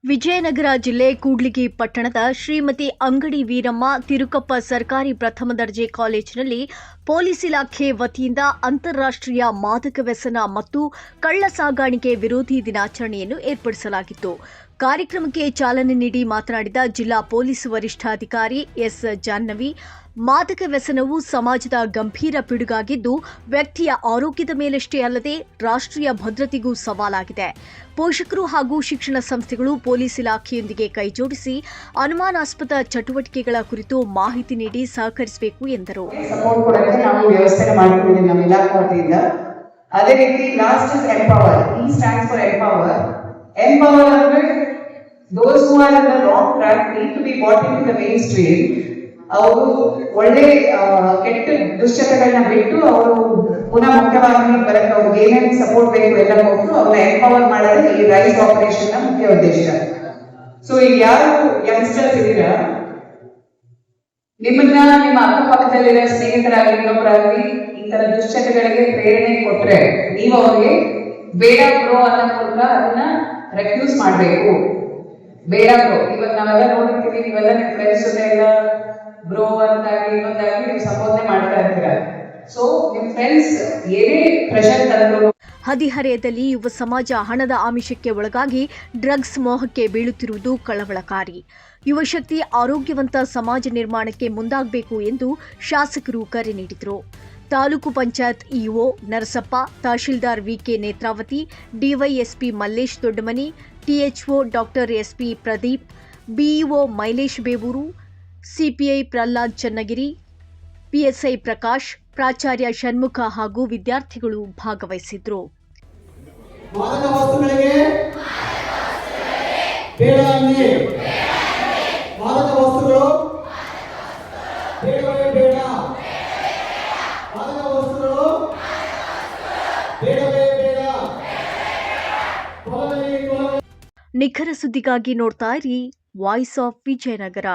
ವಿಜಯನಗರ ಜಿಲ್ಲೆ ಕೂಡ್ಲಿಗಿ ಪಟ್ಟಣದ ಶ್ರೀಮತಿ ಅಂಗಡಿ ವೀರಮ್ಮ ತಿರುಕಪ್ಪ ಸರ್ಕಾರಿ ಪ್ರಥಮ ದರ್ಜೆ ಕಾಲೇಜಿನಲ್ಲಿ ಪೊಲೀಸ್ ಇಲಾಖೆ ವತಿಯಿಂದ ಅಂತಾರಾಷ್ಟ್ರೀಯ ಮಾದಕ ವ್ಯಸನ ಮತ್ತು ಕಳ್ಳ ಸಾಗಾಣಿಕೆ ವಿರೋಧಿ ದಿನಾಚರಣೆಯನ್ನು ಏರ್ಪಡಿಸಲಾಗಿತ್ತು. ಕಾರ್ಯಕ್ರಮಕ್ಕೆ ಚಾಲನೆ ನೀಡಿ ಮಾತನಾಡಿದ ಜಿಲ್ಲಾ ಪೊಲೀಸ್ ವರಿಷ್ಠಾಧಿಕಾರಿ ಎಸ್. ಜಾಹ್ನವಿ, ಮಾದಕ ವ್ಯಸನವು ಸಮಾಜದ ಗಂಭೀರ ಪಿಡುಗಾಗಿದ್ದು ವ್ಯಕ್ತಿಯ ಆರೋಗ್ಯದ ಮೇಲಷ್ಟೇ ಅಲ್ಲದೆ ರಾಷ್ಟ್ರೀಯ ಭದ್ರತೆಗೂ ಸವಾಲಾಗಿದೆ. ಪೋಷಕರು ಹಾಗೂ ಶಿಕ್ಷಣ ಸಂಸ್ಥೆಗಳು ಪೊಲೀಸ್ ಇಲಾಖೆಯೊಂದಿಗೆ ಕೈಜೋಡಿಸಿ ಅನುಮಾನಾಸ್ಪದ ಚಟುವಟಿಕೆಗಳ ಕುರಿತು ಮಾಹಿತಿ ನೀಡಿ ಸಹಕರಿಸಬೇಕು ಎಂದರು. ಅದೇ ರೀತಿ last is empower. E stands for empower. Empower ಅಂದ್ರೆ those who are in the wrong track need to be brought into the mainstream. ಅವರು ಒಳ್ಳೆ ಕೆಟ್ಟ ದುಶ್ಚಟಗಳನ್ನ ಬಿಟ್ಟು ಅವರು ಪುನಃ ಮುಖ್ಯವಾಗಿ ಬರಕ್ಕೆ ಅವ್ರಿಗೆ ಏನೇನು ಸಪೋರ್ಟ್ ಬೇಕು ಎಲ್ಲ ಕೊಟ್ಟು ಅವ್ರನ್ನ ಎಂಪವರ್ ಮಾಡೋದೇ ಈ ರೈಸ್ ಆಪರೇಷನ್ ನ ಮುಖ್ಯ ಉದ್ದೇಶ. ಸೊ ಈಗ ಯಾರು ಯಂಗ್ಸ್ಟರ್ಸ್ ಇದ್ದೀರಾ, ನಿಮ್ಮ ಅಕ್ಕಪಕ್ಕದಲ್ಲಿರೋ ಸ್ನೇಹಿತರಾಗಲಿ ಇನ್ನೊಬ್ಬರಾಗಲಿ ಈ ತರ ದುಶ್ಚಟಗಳಿಗೆ ಪ್ರೇರಣೆ ಕೊಟ್ರೆ ನೀವು ಅವ್ರಿಗೆ ಬೇಡ ಬ್ರೋ ಅನ್ನೋ ಮೂಲಕ ಅದನ್ನ ರೆಕ್ಯೂಸ್ ಮಾಡಬೇಕು. ಬೇಡ ಬ್ರೋ, ಇವಾಗ ನಾವೆಲ್ಲ ನೋಡಿರ್ತೀವಿ, ನೀವೆಲ್ಲ ನಿಮ್ಮ ಫ್ರೆಂಡ್ಸ್ ಜೊತೆ ಎಲ್ಲ ಬ್ರೋ ಅಂತಾಗಿ ಇನ್ನೊಂದಾಗಿ ನೀವು ಸಂಬೋಧನೆ ಮಾಡ್ತಾ ಇರ್ತೀರ. ಸೊ ನಿಮ್ಮ ಫ್ರೆಂಡ್ಸ್ ಏನೇ ಪ್ರೆಷರ್ ತಂದ್ರು. ಹದಿಹರೆಯದಲ್ಲಿ ಯುವ ಸಮಾಜ ಹಣದ ಆಮಿಷಕ್ಕೆ ಒಳಗಾಗಿ ಡ್ರಗ್ಸ್ ಮೋಹಕ್ಕೆ ಬೀಳುತ್ತಿರುವುದು ಕಳವಳಕಾರಿ. ಯುವಶಕ್ತಿ ಆರೋಗ್ಯವಂತ ಸಮಾಜ ನಿರ್ಮಾಣಕ್ಕೆ ಮುಂದಾಗಬೇಕು ಎಂದು ಶಾಸಕರು ಕರೆ ನೀಡಿದರು. ತಾಲೂಕು panchayat EO Narasappa, tahsildar VK Netravathi, DYSP Mallesh Doddamani, THO doctor SP Pradeep, BEO Mylesh Bevur, CPI Prahlad Channagiri, PSI Prakash, ಪ್ರಾಚಾರ್ಯ ಷಣ್ಮುಖ ಹಾಗೂ ವಿದ್ಯಾರ್ಥಿಗಳು ಭಾಗವಹಿಸಿದ್ರು. ನಿಖರ ಸುದ್ದಿಗಾಗಿ ನೋಡ್ತಾ ಇರಿ ವಾಯ್ಸ್ ಆಫ್ ವಿಜಯನಗರ.